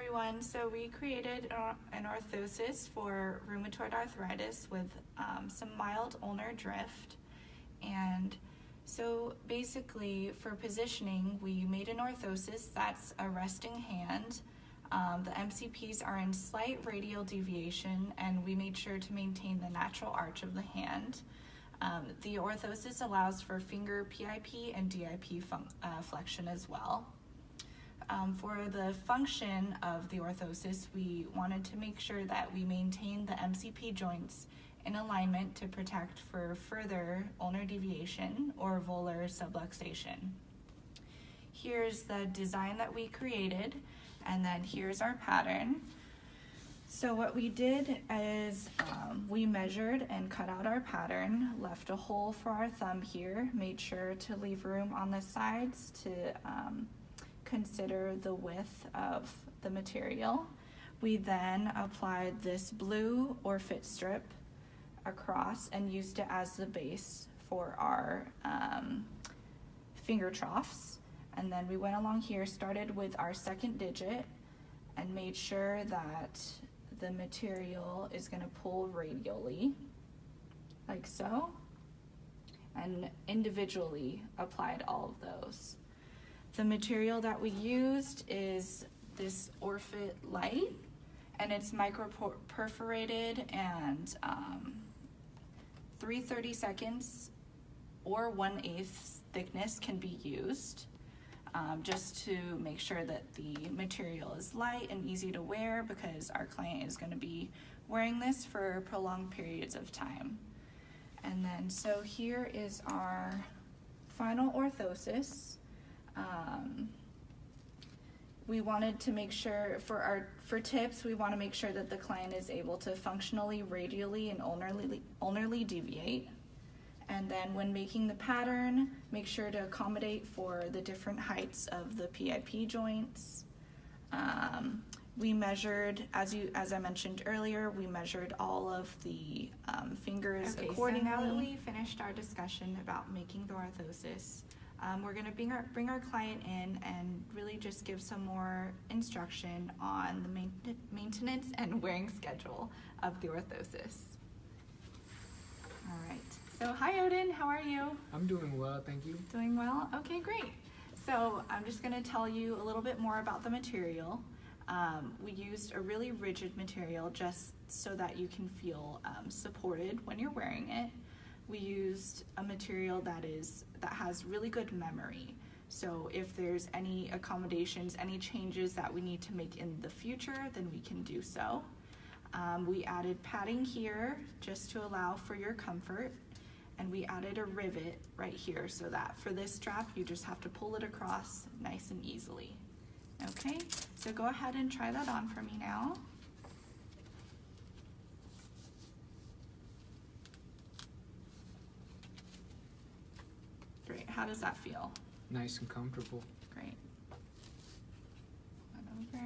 everyone. So we created an orthosis for rheumatoid arthritis with some mild ulnar drift. And so basically for positioning, we made an orthosis that's a resting hand. The MCPs are in slight radial deviation, and we made sure to maintain the natural arch of the hand. The orthosis allows for finger PIP and DIP flexion as well. For the function of the orthosis, we wanted to make sure that we maintain the MCP joints in alignment to protect for further ulnar deviation or volar subluxation. Here's the design that we created, and then here's our pattern. So what we did is we measured and cut out our pattern, left a hole for our thumb here, made sure to leave room on the sides to consider the width of the material. We then applied this blue Orthosis strip across and used it as the base for our finger troughs. And then we went along here, started with our second digit, and made sure that the material is going to pull radially, like so, and individually applied all of those. The material that we used is this Orthosis Light, and it's micro-perforated, and 3/32 or 1/8 thickness can be used, just to make sure that the material is light and easy to wear, because our client is going to be wearing this for prolonged periods of time. And then so here is our final orthosis. We wanted to make sure for tips, we want to make sure that the client is able to functionally, radially, and ulnarly deviate. And then when making the pattern, make sure to accommodate for the different heights of the PIP joints. We measured, as I mentioned earlier, we measured all of the fingers accordingly. So now that we finished our discussion about making the orthosis, we're going to bring our client in and really just give some more instruction on the maintenance and wearing schedule of the orthosis. All right. So hi Odin, how are you? I'm doing well, thank you. Doing well? Okay, great. So I'm just going to tell you a little bit more about the material. We used a really rigid material just so that you can feel supported when you're wearing it. We used a material that has really good memory. So if there's any accommodations, any changes that we need to make in the future, then we can do so. We added padding here just to allow for your comfort. And we added a rivet right here so that for this strap, you just have to pull it across nice and easily. Okay, so go ahead and try that on for me now. Great, how does that feel? Nice and comfortable. Great. Pull that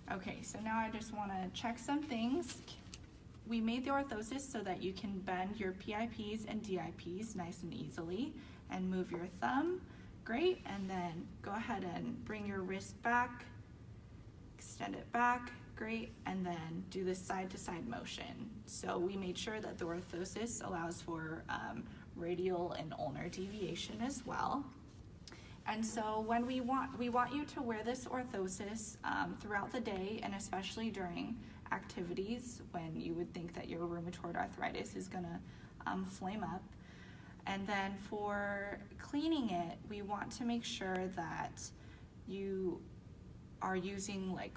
over. Okay, so now I just want to check some things. We made the orthosis so that you can bend your PIPs and DIPs nice and easily and move your thumb. Great, and then go ahead and bring your wrist back, extend it back, great, and then do this side-to-side motion. So we made sure that the orthosis allows for radial and ulnar deviation as well. And so when we want you to wear this orthosis throughout the day, and especially during activities when you would think that your rheumatoid arthritis is going to flame up. And then for cleaning it, we want to make sure that you are using like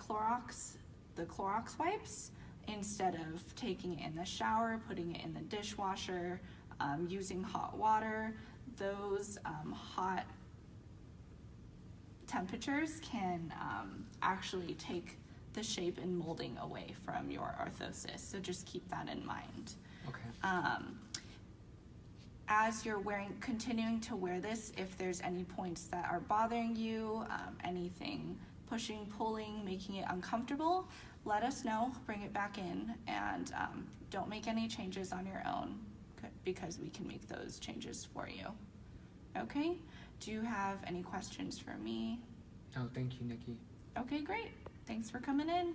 the Clorox wipes, instead of taking it in the shower, putting it in the dishwasher, using hot water. Those hot temperatures can actually take the shape and molding away from your orthosis, so just keep that in mind. Okay. As you're continuing to wear this, if there's any points that are bothering you, anything pushing, pulling, making it uncomfortable, let us know, bring it back in, and don't make any changes on your own, because we can make those changes for you. Okay? Do you have any questions for me? Oh, thank you, Nikki. Okay, great. Thanks for coming in.